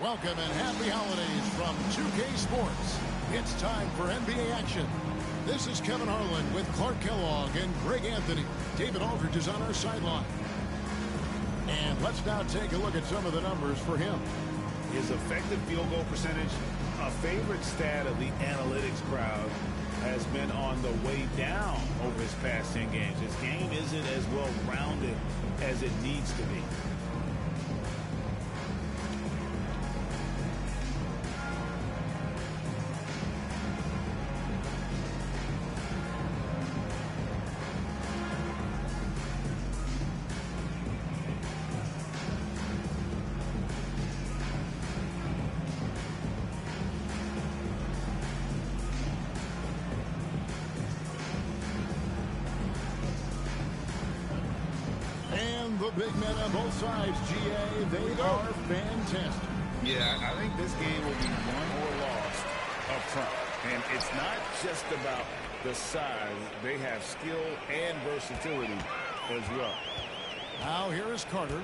Welcome and happy holidays from 2K Sports. It's time for NBA action. This is Kevin Harlan with Clark Kellogg and Greg Anthony. David Aldridge is on our sideline. And let's now take a look at some of the numbers for him. His effective field goal percentage, a favorite stat of the analytics crowd, has been on the way down over his past 10 games. His game isn't as well-rounded as it needs to be. The big men on both sides, GA, they are fantastic. Yeah, I think this game will be won or lost up front. And it's not just about the size. They have skill and versatility as well. Now here is Carter.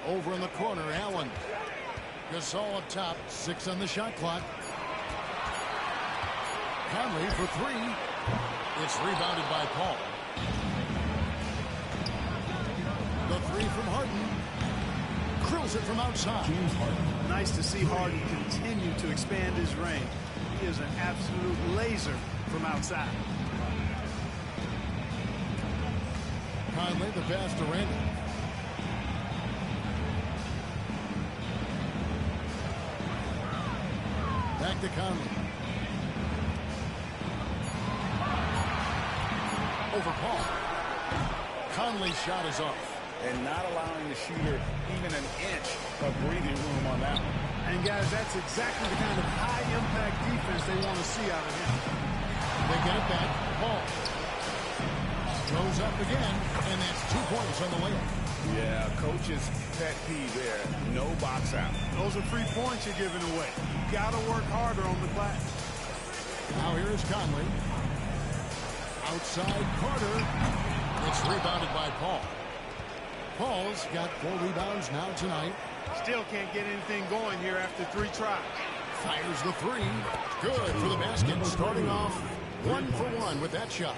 Over in the corner, Allen. Gasol up top, 6 on the shot clock. Conley for 3. It's rebounded by Paul. The 3 from Harden. Drills it from outside. James Harden. Nice to see Harden continue to expand his range. He is an absolute laser from outside. Conley, the pass to Randall. Back to Conley. Over Paul. Conley's shot is off. And not allowing the shooter even an inch of breathing room on that one. And guys, that's exactly the kind of high-impact defense they want to see out of him. They get it back. Paul goes up again, and that's 2 points on the layup. Yeah, coach's pet peeve there. No box out. Those are 3 points you're giving away. You got to work harder on the glass. Now here is Conley. Outside Carter. It's rebounded by Paul. Paul's got 4 rebounds now tonight. Still can't get anything going here after 3 tries. Fires the 3. Good for the basket. Starting off 1 for 1 with that shot.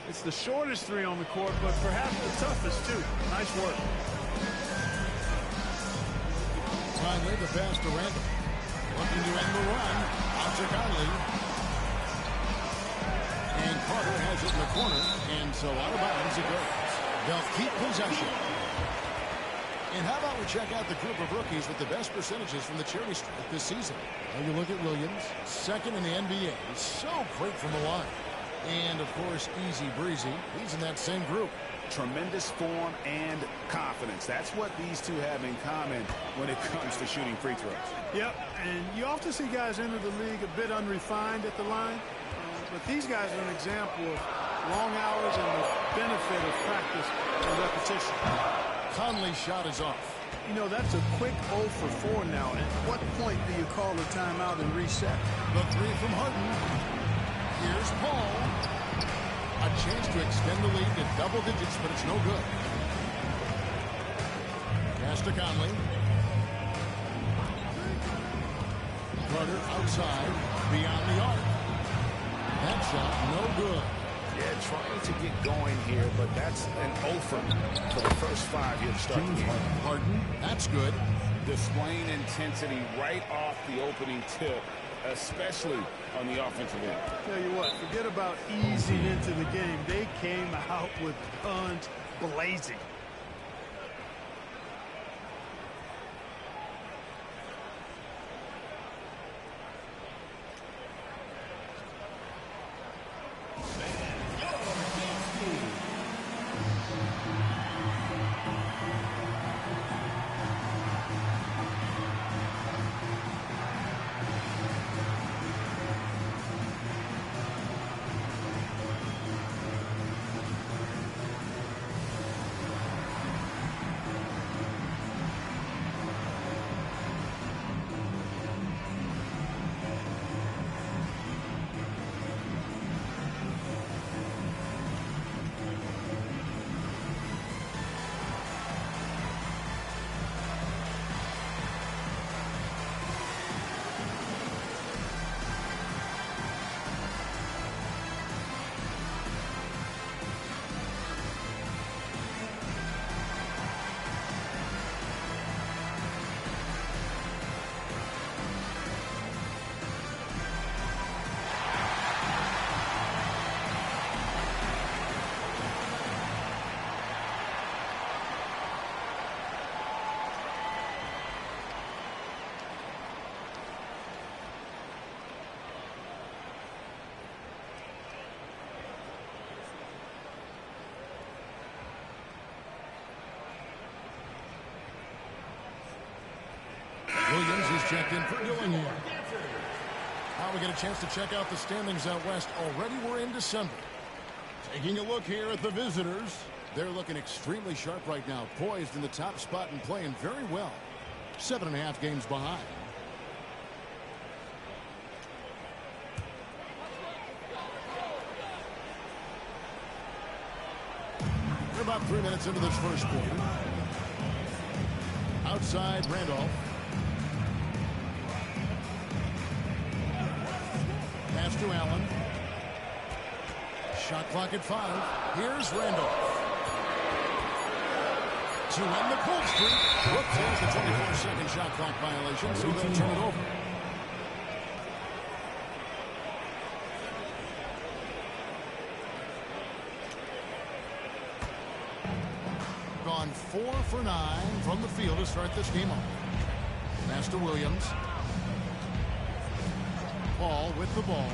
It's the shortest 3 on the court, but perhaps the toughest too. Nice work. Finally, the pass to Randall. Looking to end the run. Out to Conley. And Carter has it in the corner. And so out of bounds it goes. They'll keep possession. And how about we check out the group of rookies with the best percentages from the charity stripe this season? Now you look at Williams, 2nd in the NBA. So great from the line. And, of course, easy breezy. He's in that same group. Tremendous form and confidence. That's what these two have in common when it comes to shooting free throws. Yep, and you often see guys enter the league a bit unrefined at the line. But these guys are an example of long hours and the benefit of practice and repetition. Conley's shot is off. You know, that's a quick 0 for 4 now. At what point do you call a timeout and reset? The 3 from Harden. Here's Paul. A chance to extend the lead to double digits, but it's no good. Pass to Conley. Carter outside, beyond the arc. That shot, no good. Yeah, trying to get going here, but that's an 0 for the first 5 here to start the game. Harden, that's good. Displaying intensity right off the opening tip, especially on the offensive end. Tell you what, forget about easing into the game. They came out with guns blazing. Williams is checked in for Dillingham. Now we get a chance to check out the standings out west. Already we're in December. Taking a look here at the visitors. They're looking extremely sharp right now. Poised in the top spot and playing very well. 7.5 games behind. We're about 3 minutes into this first quarter. Outside Randolph. Pass to Allen. Shot clock at 5. Here's Randolph. To end the cold streak. Whoops, there's the 24-second shot clock violation, so they'll turn it over. Gone 4 for 9 from the field to start this game off. Pass to Williams. Paul with the ball.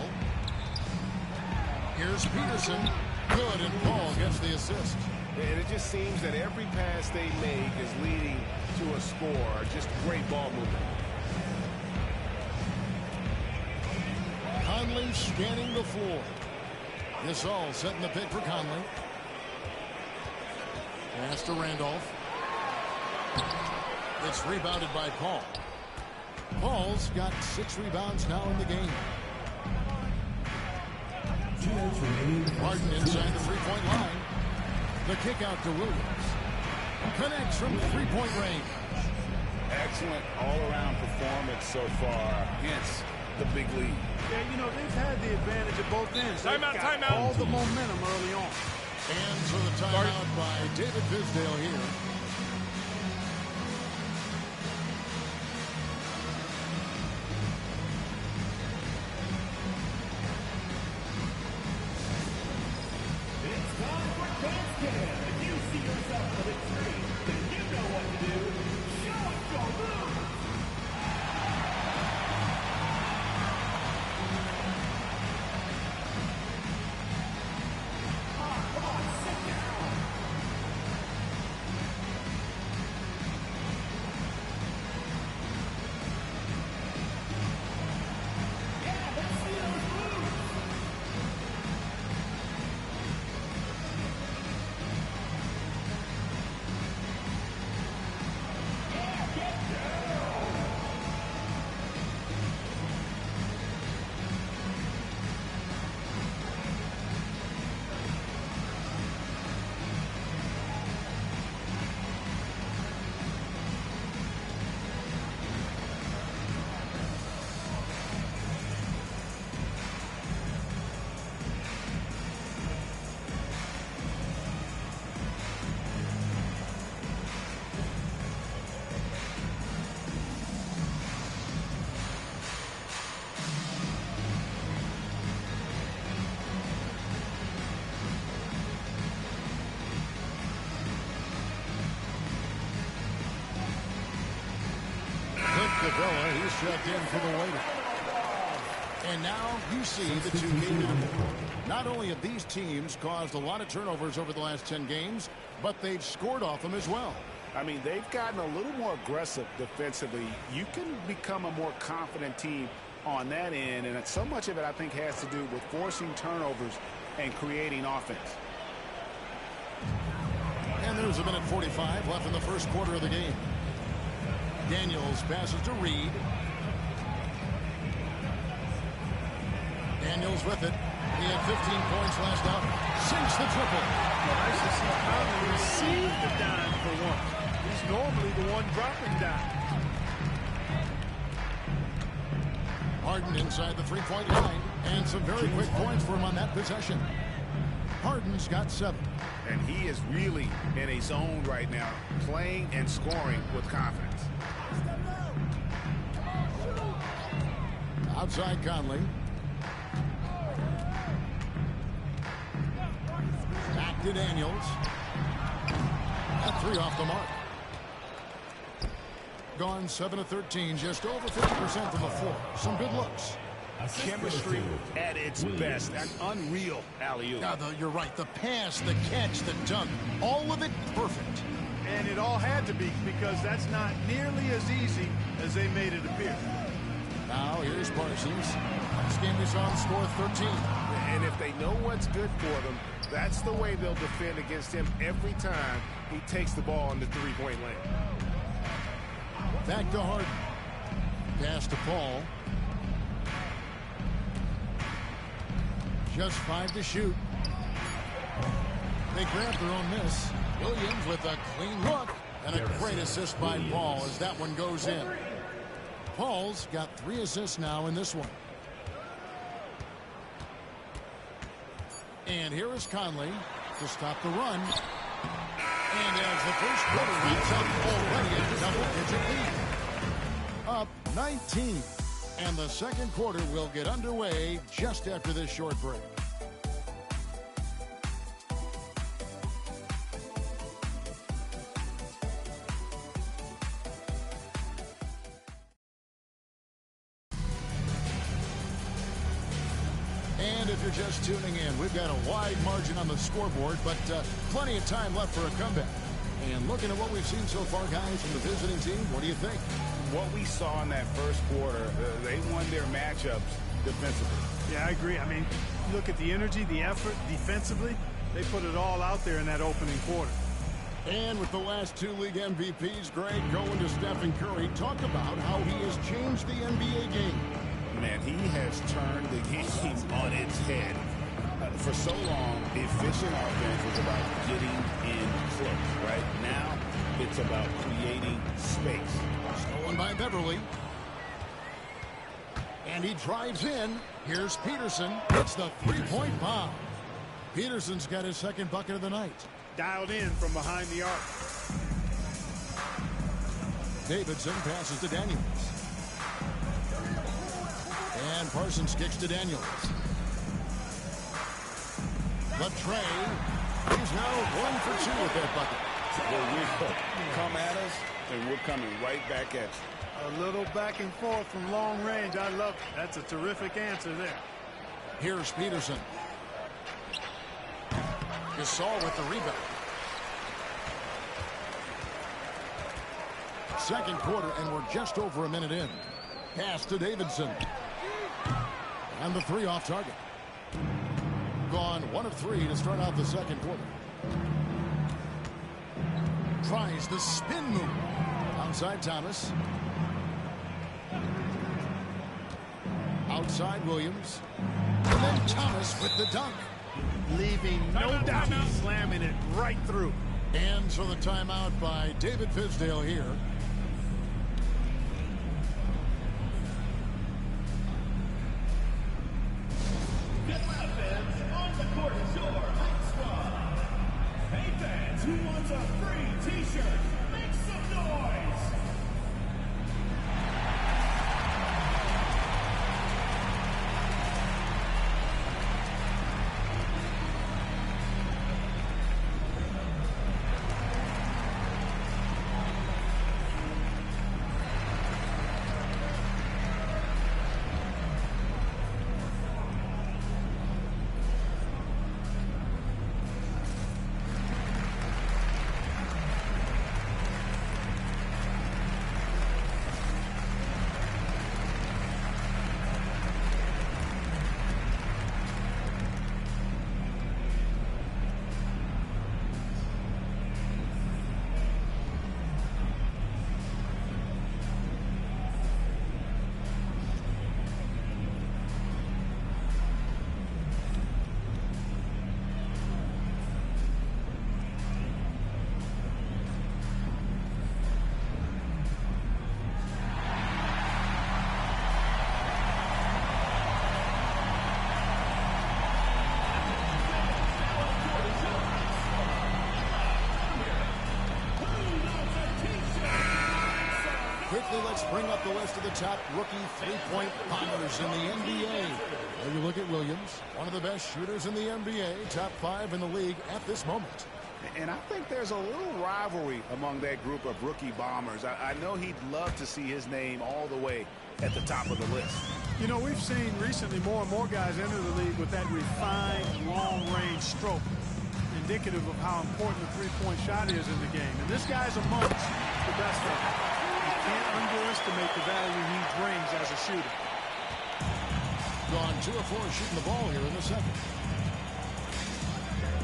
Here's Peterson. Good, and Paul gets the assist. And it just seems that every pass they make is leading to a score. Just great ball movement. Conley scanning the floor. This all setting the pick for Conley. Pass to Randolph. It's rebounded by Paul. Paul's got 6 rebounds now in the game. Martin inside the three-point line. The kick out to Williams. Connects from three-point range. Excellent all-around performance so far against the big lead. Yeah, you know, they've had the advantage at both ends. Timeout. All the momentum early on. And so the timeout by David Fizdale here. He's checked in for the waiting. And now you see the two-game interval. Not only have these teams caused a lot of turnovers over the last 10 games, but they've scored off them as well. I mean, they've gotten a little more aggressive defensively. You can become a more confident team on that end, and so much of it, I think, has to do with forcing turnovers and creating offense. And there's a minute 45 left in the first quarter of the game. Daniels passes to Reed. Daniels with it. He had 15 points last out. Sinks the triple. Nice to see Conley receive the dime for once. He's normally the one dropping dime. Harden inside the three-point line. And some very quick points for him on that possession. Harden's got 7. And he is really in a zone right now, playing and scoring with confidence. Outside Conley. Back to Daniels. That 3 off the mark. Gone 7 of 13, just over 50% from the floor. Some good looks. Chemistry at its best. An unreal alley-oop. You're right. The pass, the catch, the dunk, all of it perfect. And it all had to be, because that's not nearly as easy as they made it appear. Now here's Parsons. This game we saw him score 13. And if they know what's good for them, that's the way they'll defend against him every time he takes the ball in the three-point lane. Back to Harden. Pass to Paul. Just 5 to shoot. They grab their own miss. Williams with a clean look. And a great assist by Paul as that one goes in. Paul's got 3 assists now in this one. And here is Conley to stop the run. And as the first quarter wraps up, already a double-digit lead. Up 19. And the second quarter will get underway just after this short break. And if you're just tuning in, we've got a wide margin on the scoreboard, but plenty of time left for a comeback. And looking at what we've seen so far, guys, from the visiting team, what do you think? What we saw in that first quarter, they won their matchups defensively. Yeah, I agree. I mean, look at the energy, the effort defensively. They put it all out there in that opening quarter. And with the last 2 league MVPs, Greg, going to Stephen Curry, talk about how he has changed the NBA game. Man, he has turned the game on its head. For so long, efficient offense was about getting in close, right? Now, it's about creating space. Stolen by Beverly. And he drives in. Here's Peterson. It's the three-point bomb. Peterson's got his second bucket of the night. Dialed in from behind the arc. Davidson passes to Daniels. And Parsons kicks to Daniels. Latrey. He's now 1 for 2 with that bucket. Well, we come at us, and we're coming right back at you. A little back and forth from long range. I love it. That's a terrific answer there. Here's Peterson. Gasol with the rebound. Second quarter, and we're just over a minute in. Pass to Davidson. And the 3 off target. Gone 1 of 3 to start out the second quarter. Tries the spin move. Outside Thomas. Outside Williams. And then Thomas with the dunk. Leaving no doubt, slamming it right through. And so the timeout by David Fizdale here. Who wants a free t-shirt? Make some noise! Quickly, let's bring up the list of the top rookie three-point bombers in the NBA. There you look at Williams, one of the best shooters in the NBA, top 5 in the league at this moment. And I think there's a little rivalry among that group of rookie bombers. I know he'd love to see his name all the way at the top of the list. You know, we've seen recently more and more guys enter the league with that refined long-range stroke. And indicative of how important the three-point shot is in the game. And this guy's amongst the best of them. You can't underestimate the value he brings as a shooter. Gone 2 of 4 shooting the ball here in the second.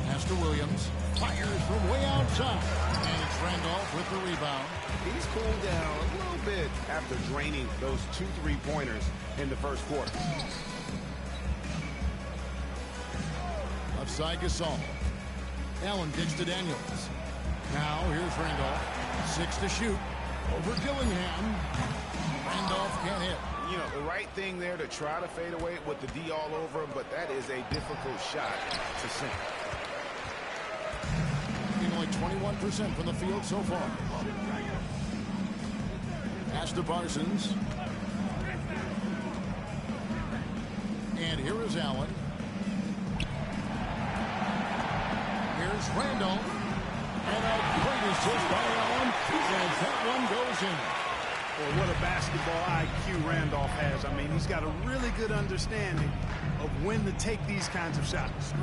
Pass to Williams. Fires from way outside. And it's Randolph with the rebound. He's cooled down a little bit after draining those 2 3-pointers in the first quarter. Offside Gasol. Allen kicks to Daniels. Now here's Randolph. 6 to shoot. Over Dillingham. Randolph can't hit. You know, the right thing there to try to fade away with the D all over him, but that is a difficult shot to sink. Only 21% from the field so far. Pass to Parsons. And here is Allen. Here's Randolph. And a great assist by Allen. And that one goes in. Well, what a basketball IQ Randolph has. I mean, he's got a really good understanding of when to take these kinds of shots.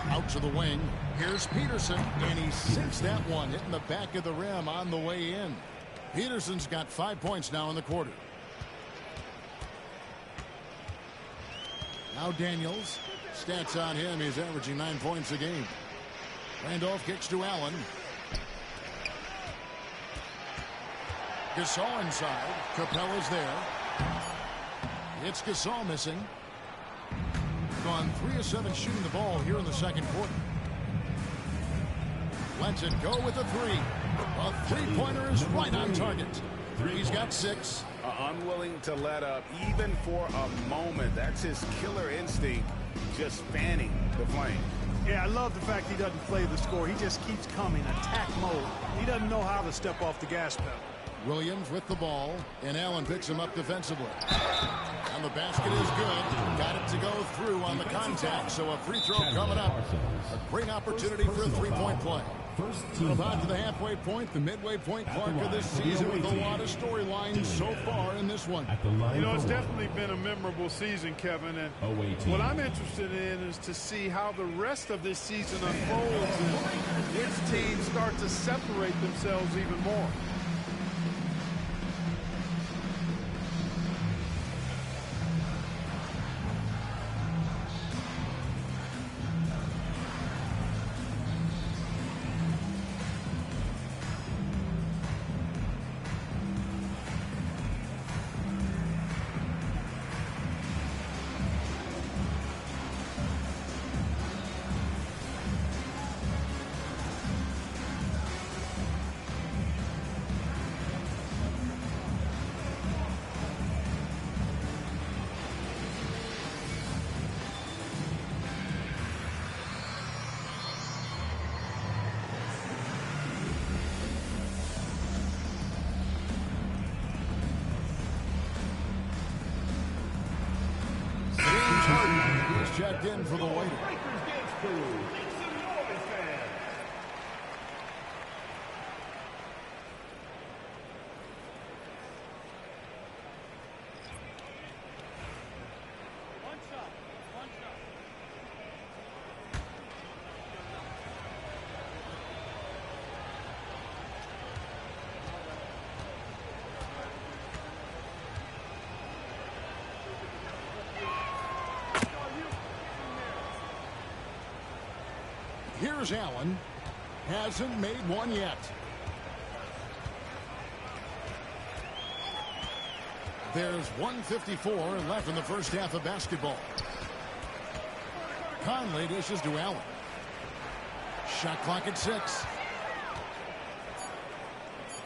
Out to the wing. Here's Peterson. And he sinks that one, hitting the back of the rim on the way in. Peterson's got 5 points now in the quarter. Now Daniels. Stats on him. He's averaging 9 points a game. Randolph kicks to Allen. Gasol inside. Capella's there. It's Gasol missing. Gone 3 of 7 shooting the ball here in the second quarter. Lets it go with a 3. A three-pointer is right on target. He's got 6. Unwilling to let up even for a moment. That's his killer instinct, just fanning the flame. Yeah, I love the fact he doesn't play the score. He just keeps coming, attack mode. He doesn't know how to step off the gas pedal. Williams with the ball, and Allen picks him up defensively. And the basket is good. Got it to go through on the contact, so a free throw coming up. A great opportunity for a three-point play. About to the halfway point, the midway point mark of this season with a lot of storylines so far in this one. You know, it's definitely been a memorable season, Kevin, and what I'm interested in is to see how the rest of this season unfolds and which teams start to separate themselves even more. He's checked in for the waiter. Here's Allen. Hasn't made one yet. There's 1:54 left in the first half of basketball. Conley dishes to Allen. Shot clock at 6.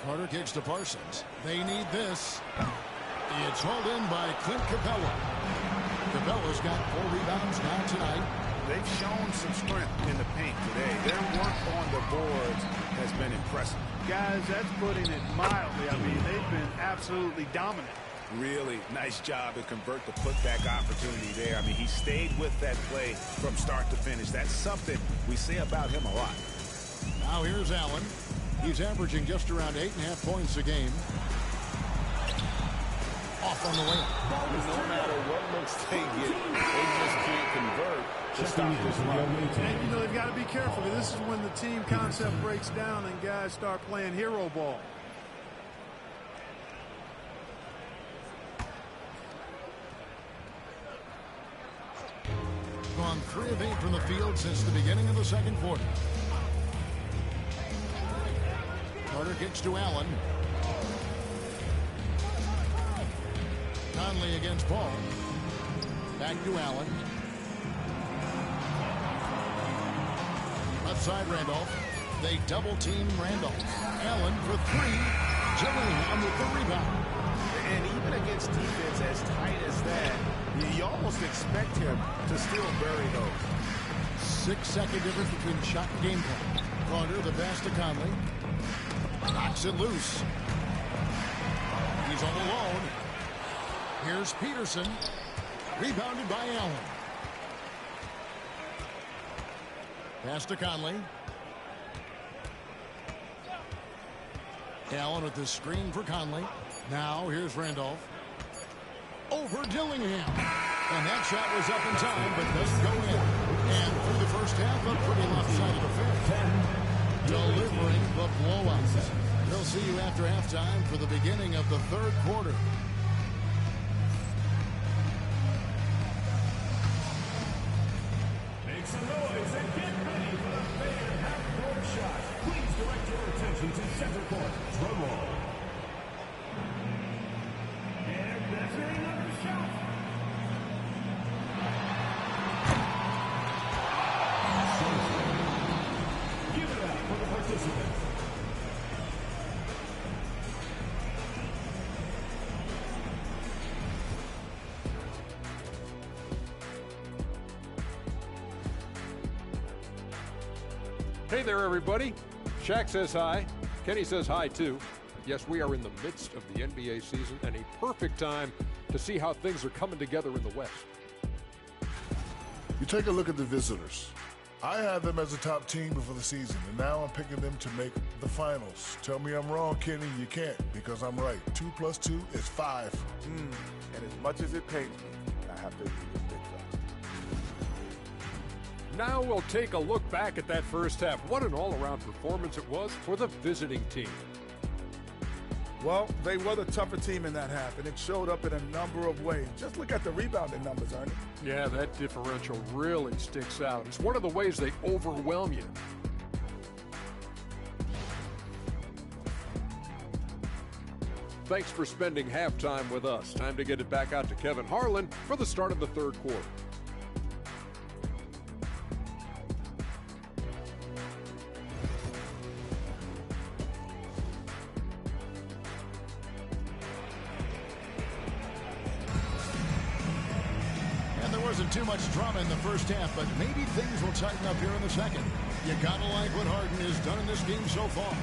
Carter kicks to Parsons. They need this. It's hauled in by Clint Capella. Capella's got 4 rebounds now tonight. They've shown some strength in the paint today. Their work on the boards has been impressive. Guys, that's putting it mildly. I mean, they've been absolutely dominant. Really nice job to convert the putback opportunity there. I mean, he stayed with that play from start to finish. That's something we say about him a lot. Now here's Allen. He's averaging just around 8.5 points a game. Off on the way. No matter what looks they get, they just can't convert to stop this run. And, you know, they've got to be careful. This is when the team concept breaks down and guys start playing hero ball. Gone 3 of 8 from the field since the beginning of the second quarter. Carter kicks to Allen. Conley against Paul. Back to Allen. Left side Randolph. They double team Randolph. Allen for 3. Gillingham with the rebound. And even against defense as tight as that, you almost expect him to still bury those. 6-second difference between the shot and game plan. Carter, the pass to Conley. Knocks it loose. He's all alone. Here's Peterson. Rebounded by Allen. Pass to Conley. Allen with the screen for Conley. Now here's Randolph. Over Dillingham. And that shot was up in time, but doesn't go in. And through the first half, a pretty lopsided affair. Delivering the blowout. We'll see you after halftime for the beginning of the third quarter. Make some noise and get ready for the fair half-court shot. Please direct your attention to center court. Drum roll. And that's another shot. Give it up for the participants. Hey there, everybody. Shaq says hi. Kenny says hi, too. Yes, we are in the midst of the NBA season and a perfect time to see how things are coming together in the West. You take a look at the visitors. I had them as a top team before the season, and now I'm picking them to make the finals. Tell me I'm wrong, Kenny. You can't, because I'm right. 2 + 2 is 5. And as much as it pains me, I have to agree with Big Fella. Now we'll take a look back at that first half. What an all-around performance it was for the visiting team. Well, they were the tougher team in that half, and it showed up in a number of ways. Just look at the rebounding numbers, Ernie. Yeah, that differential really sticks out. It's one of the ways they overwhelm you. Thanks for spending halftime with us. Time to get it back out to Kevin Harlan for the start of the third quarter. Wasn't too much drama in the first half, but maybe things will tighten up here in the second. You gotta like what Harden has done in this game so far.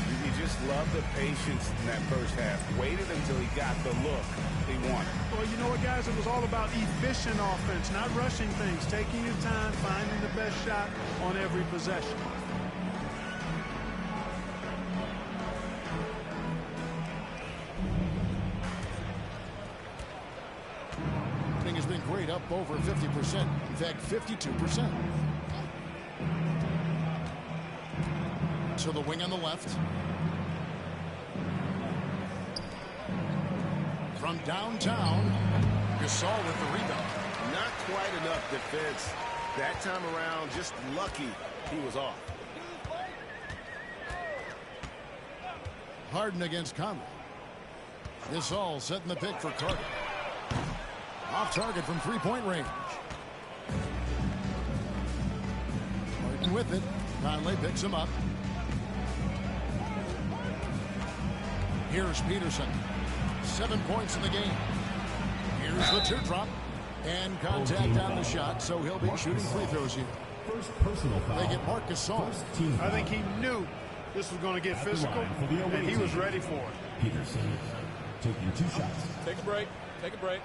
You just love the patience in that first half. Waited until he got the look he wanted. Well, you know what, guys? It was all about efficient offense, not rushing things, taking your time, finding the best shot on every possession. Has been great, up over 50%. In fact, 52%. To the wing on the left. From downtown, Gasol with the rebound. Not quite enough defense. That time around, just lucky he was off. Harden against Conley. Gasol setting the pick for Carter. Off target from three-point range. Harden with it. Conley picks him up. Here's Peterson. 7 points in the game. Here's the teardrop. And contact on the shot, so he'll be shooting free throws here. First personal foul. They get Marc Gasol. I think he knew this was going to get physical, and he was ready for it. Peterson taking 2 shots. Take a break. Take a break.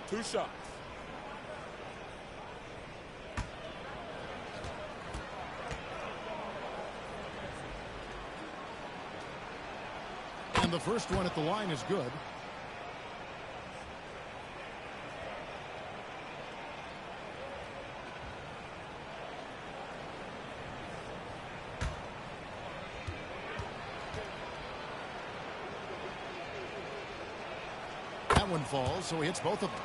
2 shots. And the first one at the line is good. one falls, so he hits both of them.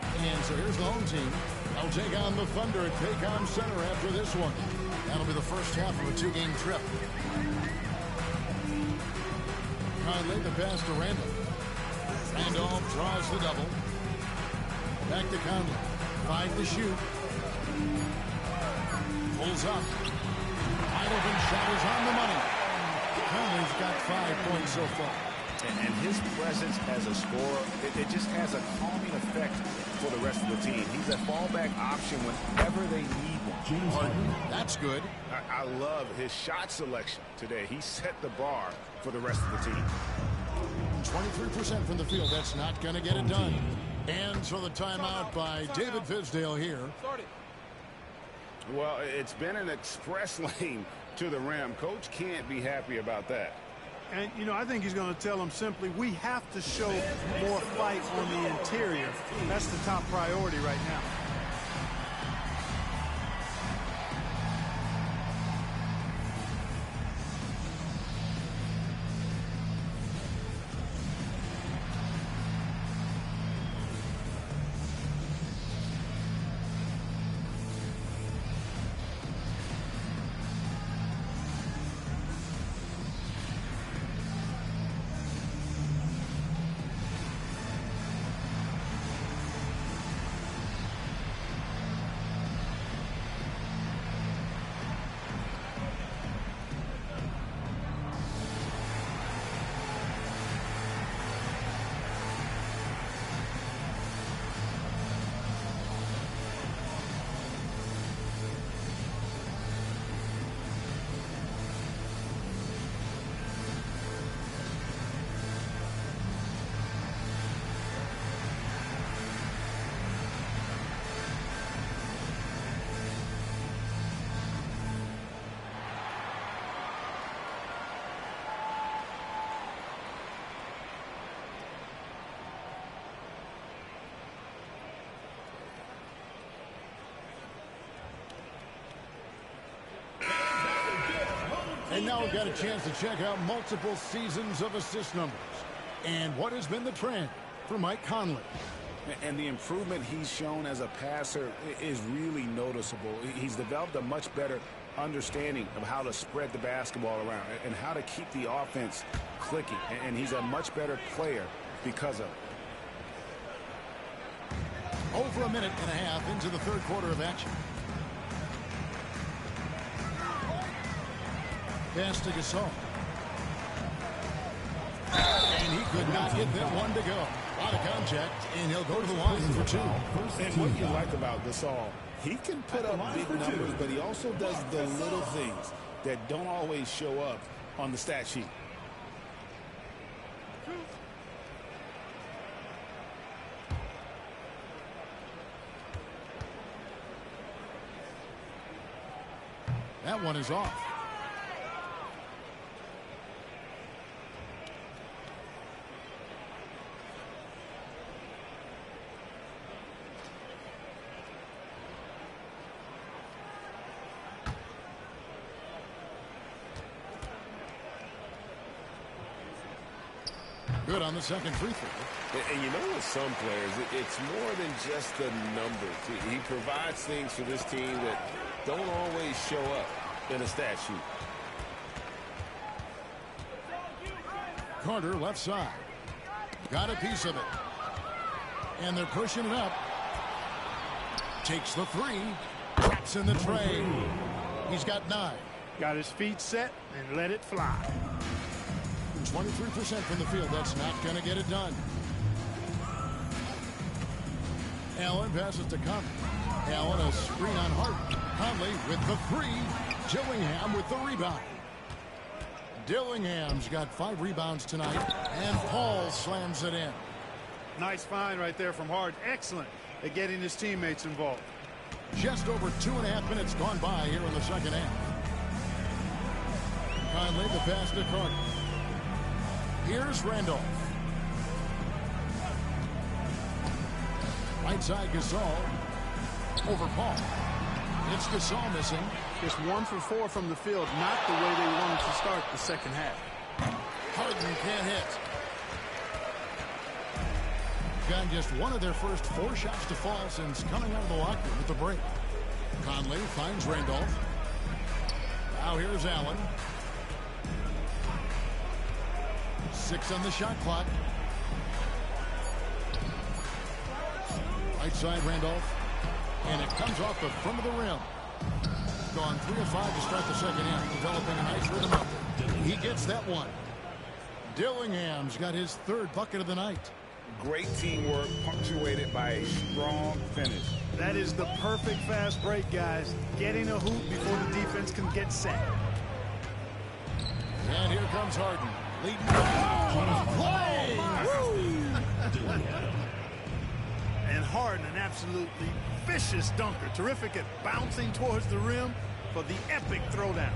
And so here's the home team. They'll take on the Thunder at Paycom Center after this one. That'll be the first half of a 2-game trip. Conley, the pass to Randolph. Randolph draws the double. Back to Conley. 5 to shoot. Pulls up. Wide open shot is on the money. Conley's got 5 points so far. And his presence as a scorer, it just has a calming effect for the rest of the team. He's a fallback option whenever they need one. Harden, that's good. I love his shot selection today. He set the bar for the rest of the team. 23% from the field. That's not going to get it done. And so the timeout by David Fizdale here. Well, it's been an express lane to the rim. Coach can't be happy about that. And, you know, I think he's going to tell them simply, we have to show more fight on the interior. That's the top priority right now. And now we've got a chance to check out multiple seasons of assist numbers. And what has been the trend for Mike Conley? And the improvement he's shown as a passer is really noticeable. He's developed a much better understanding of how to spread the basketball around and how to keep the offense clicking. And he's a much better player because of it. Over a minute and a half into the third quarter of action. Pass to Gasol. And he could not get that one to go. A lot of contact, and he'll go to the line for 2. And what you like about Gasol, he can put up big numbers, but he also does the little things that don't always show up on the stat sheet. That one is off. Good on the second free throw. And you know, with some players, it's more than just the numbers. He provides things for this team that don't always show up in a stat sheet. Carter left side. Got a piece of it. And they're pushing it up. Takes the 3. Taps in the tray. He's got 9. Got his feet set and let it fly. 23% from the field. That's not going to get it done. Allen passes to Conley. Allen a screen on Harden. Conley with the 3. Dillingham with the rebound. Dillingham's got 5 rebounds tonight. And Paul slams it in. Nice find right there from Harden. Excellent at getting his teammates involved. Just over 2.5 minutes gone by here in the second half. Conley the pass to Carter. Here's Randolph. Right side Gasol. Over Paul. It's Gasol missing. Just 1 for 4 from the field. Not the way they wanted to start the second half. Harden can't hit. Got just one of their first 4 shots to fall since coming out of the locker room at the break. Conley finds Randolph. Now here's Allen. 6 on the shot clock. Right side Randolph. And it comes off the front of the rim. Gone 3 of 5 to start the second half. Developing a nice rhythm out there. He gets that one. Dillingham's got his 3rd bucket of the night. Great teamwork punctuated by a strong finish. That is the perfect fast break, guys. Getting a hoop before the defense can get set. And here comes Harden. Leading the play! And Harden, an absolutely vicious dunker. Terrific at bouncing towards the rim for the epic throwdown.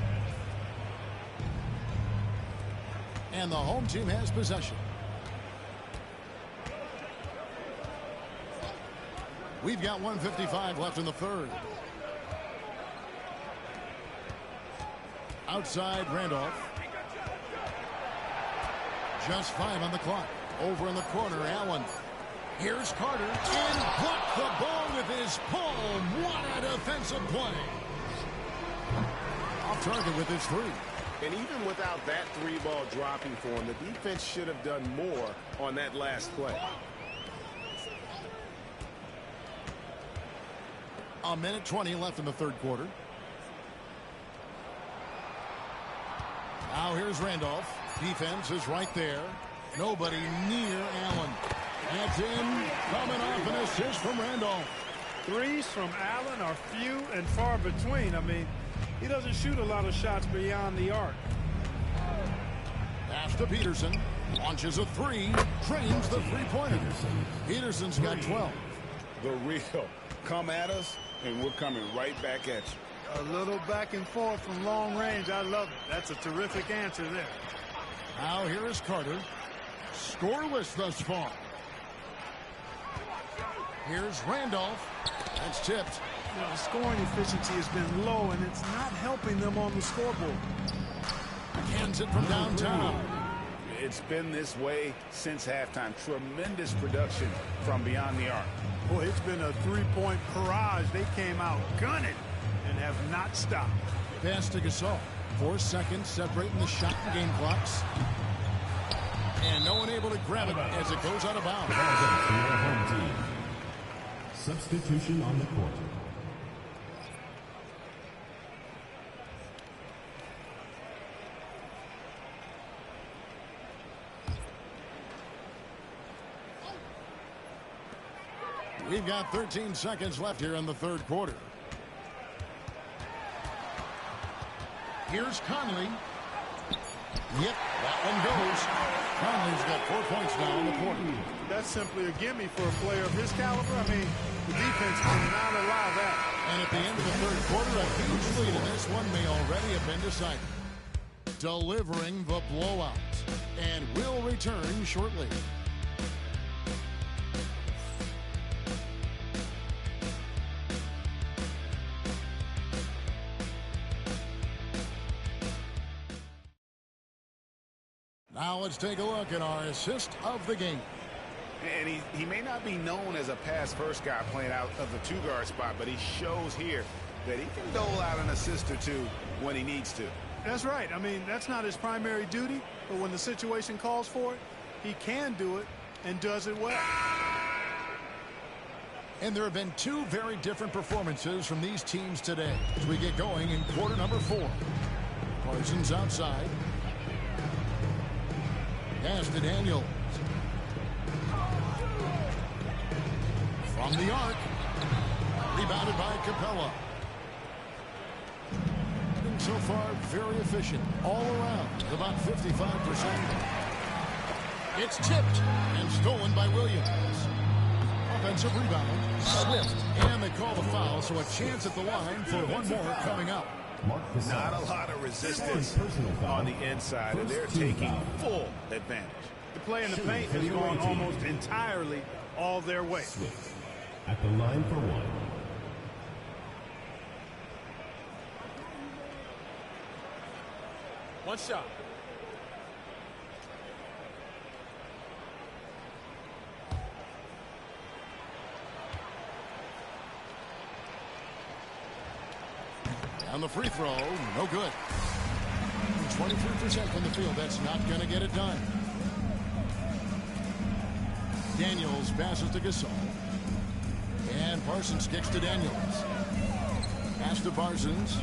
And the home team has possession. We've got 1:55 left in the 3rd. Outside Randolph. Just 5 on the clock. Over in the corner, Allen. Here's Carter. And blocked the ball with his palm. What a defensive play. Off target with his 3. And even without that 3-ball dropping for him, the defense should have done more on that last play. A minute 20 left in the 3rd quarter. Now here's Randolph. Defense is right there. Nobody near Allen. That's in. Coming off an assist from Randolph. Threes from Allen are few and far between. I mean, he doesn't shoot a lot of shots beyond the arc. Pass to Peterson. Launches a 3. Drains the 3-pointer. Peterson's got 12. The real. Come at us, and we're coming right back at you. A little back and forth from long range. I love it. That's a terrific answer there. Now here is Carter. Scoreless thus far. Here's Randolph. That's tipped. You know, the scoring efficiency has been low, and it's not helping them on the scoreboard. Hands it from downtown. It's been this way since halftime. Tremendous production from beyond the arc. Boy, it's been a 3-point barrage. They came out gunning and have not stopped. Pass to Gasol. 4 seconds separating the shot and game clocks. And no one able to grab it as it goes out of bounds. Substitution on the court. We've got 13 seconds left here in the 3rd quarter. Here's Conley. Yep, that one goes. Conley's got 4 points now in the quarter. That's simply a gimme for a player of his caliber. I mean, the defense did not allow that. And at the end of the 3rd quarter, a huge lead, and this one may already have been decided. Delivering the blowout. And will return shortly. Now let's take a look at our assist of the game. And he may not be known as a pass-first guy playing out of the 2-guard spot, but he shows here that he can dole out an assist or 2 when he needs to. That's right. I mean, that's not his primary duty, but when the situation calls for it, he can do it and does it well. And there have been 2 very different performances from these teams today as we get going in quarter number 4. Parsons outside. Pass to Daniels. From the arc. Rebounded by Capella. And so far, very efficient all around, about 55%. It's tipped and stolen by Williams. Offensive rebound. Swift. And they call the foul, so a chance at the line for one more coming up. Not a lot of resistance on the inside, and they're taking full advantage. The play in the paint has gone almost entirely all their way. At the line for 1. One shot. And the free throw, no good. 23% from the field. That's not going to get it done. Daniels passes to Gasol. And Parsons kicks to Daniels. Pass to Parsons.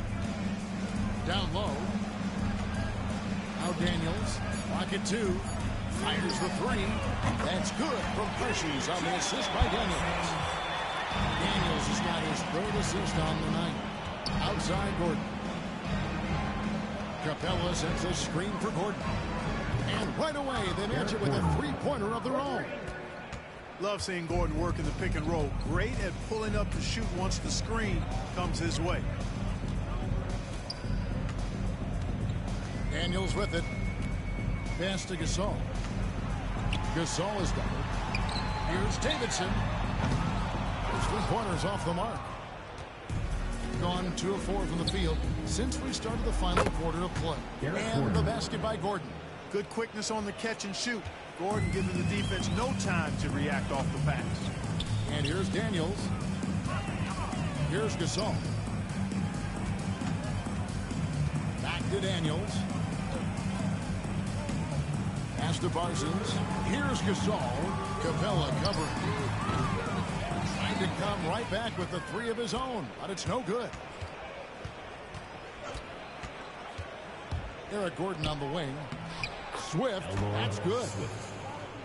Down low. Now Daniels. Pocket 2. Fires the 3. That's good from Precious on the assist by Daniels. Daniels has got his third assist on the night. Outside Gordon. Capella sends a screen for Gordon. And right away, they match it with a three-pointer of their own. Love seeing Gordon work in the pick and roll. Great at pulling up to shoot once the screen comes his way. Daniels with it. Pass to Gasol. Gasol is doubled. Here's Davidson. His three-pointers off the mark. Gone 2 of 4 from the field since we started the final quarter of play. And the basket by Gordon. Good quickness on the catch and shoot. Gordon giving the defense no time to react off the pass. And here's Daniels. Here's Gasol. Back to Daniels. Pass to Parsons. Here's Gasol. Capella covering. Trying to come right back with the 3 of his own, but it's no good. Eric Gordon on the wing. Swift, that's good.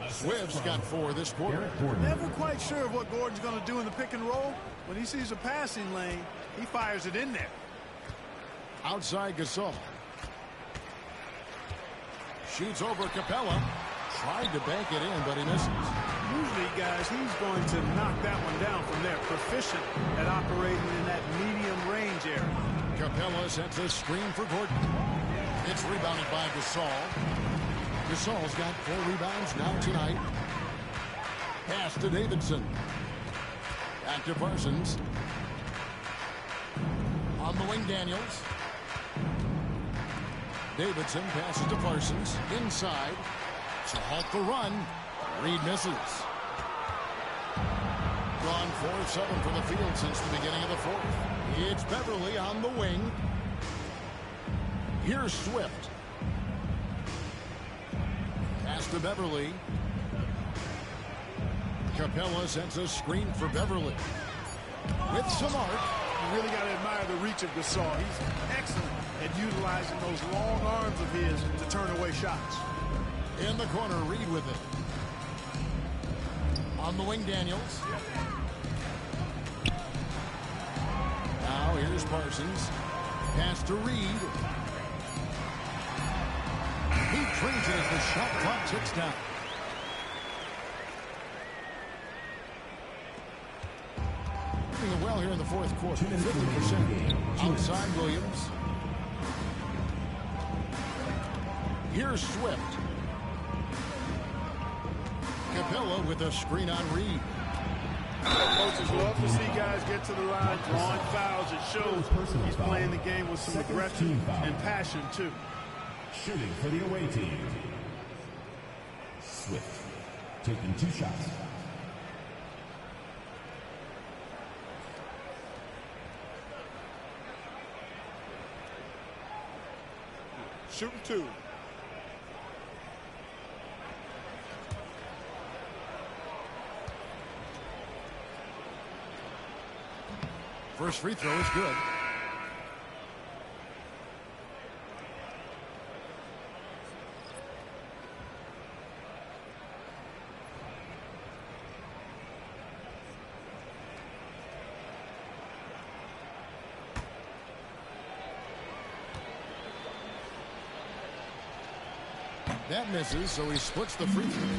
Swift's got 4 this quarter. Never quite sure of what Gordon's going to do in the pick and roll. When he sees a passing lane, he fires it in there. Outside Gasol. Shoots over Capella. Tried to bank it in, but he misses. Usually, guys, he's going to knock that one down from there. Proficient at operating in that medium range area. Capella sets a screen for Gordon. It's rebounded by Gasol. Gasol's got 4 rebounds now tonight. Pass to Davidson. Back to Parsons. On the wing, Daniels. Davidson passes to Parsons. Inside. To halt the run. Reed misses. Gone 4 of 7 from the field since the beginning of the 4th. It's Beverly on the wing. Here's Swift. Pass to Beverly. Capella sends a screen for Beverly. With some arc. You really got to admire the reach of Gasol. He's excellent at utilizing those long arms of his to turn away shots. In the corner, Reed with it. On the wing, Daniels. Now here's Parsons. Pass to Reed. He trades it as the shot clock ticks down. Doing well here in the 4th quarter. 50%. Outside Williams. Here's Swift. Capella with a screen on Reed. Coaches love to see guys get to the line, drawing fouls. It shows he's playing the game with some aggression and passion, too. Shooting for the away team. Swift taking 2 shots. Shooting 2. First free throw is good. That misses, so he splits the free throws.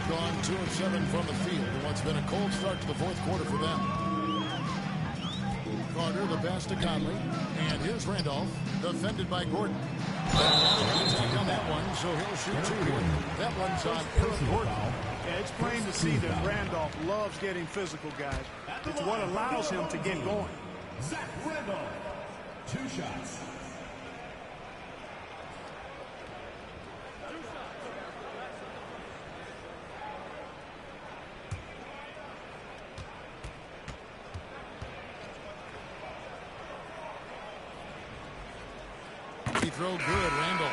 Gone 2 of 7 from the field in what's been a cold start to the 4th quarter for them. Carter, the pass to Conley. And here's Randolph, defended by Gordon. Contact on that one, so he'll shoot 2 here. That one's on Eric Gordon. Yeah, it's plain to see that Randolph loves getting physical, guys. It's what allows him to get going. Zach Randolph, 2 shots. throw good, Randolph.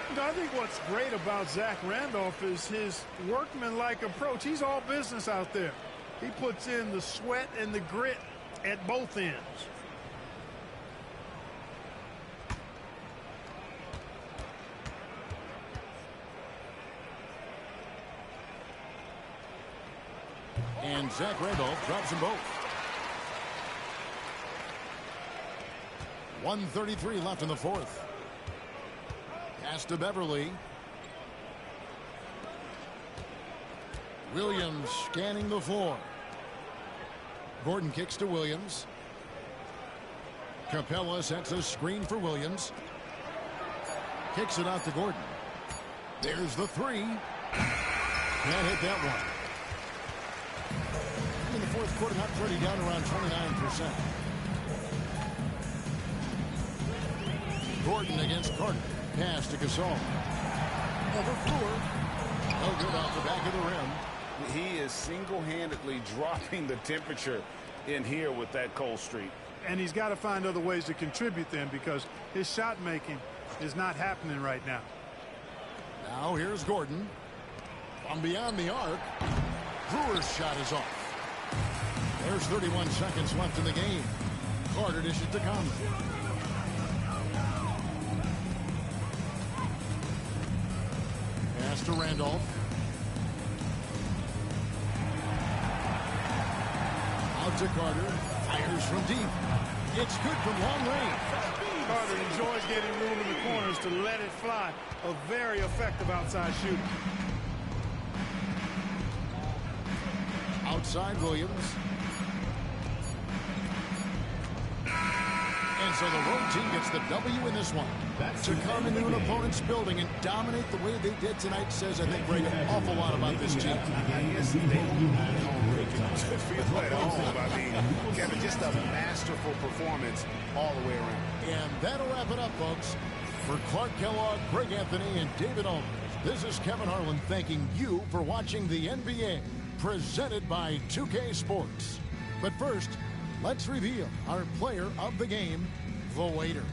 You know, I think what's great about Zach Randolph is his workmanlike approach. He's all business out there. He puts in the sweat and the grit at both ends. And Zach Randolph drops them both. 1:33 left in the fourth. Pass to Beverly. Williams scanning the floor. Gordon kicks to Williams. Capella sets a screen for Williams. Kicks it out to Gordon. There's the three. Can't hit that one. In the fourth quarter, not pretty, down around 29%. Gordon against Carter. Pass to Gasol. Over Brewer. No good off the back of the rim. He is single-handedly dropping the temperature in here with that cold streak. And he's got to find other ways to contribute then, because his shot making is not happening right now. Now here's Gordon. From beyond the arc. Brewer's shot is off. There's 31 seconds left in the game. Carter dishes to Conley. Pass to Randolph. Out to Carter. Fires from deep. It's good from long range. Carter enjoys getting room in the corners to let it fly. A very effective outside shooter. Outside Williams. And so the road team gets the W in this one. To come into an opponent's building and dominate the way they did tonight says, I think, Greg, an awful lot about this team. Yes, they feel at home. I mean, Kevin, just a masterful performance all the way around. And that'll wrap it up, folks. For Clark Kellogg, Greg Anthony, and David Aldridge, this is Kevin Harlan thanking you for watching the NBA, presented by 2K Sports. But first, let's reveal our player of the game, the waiter.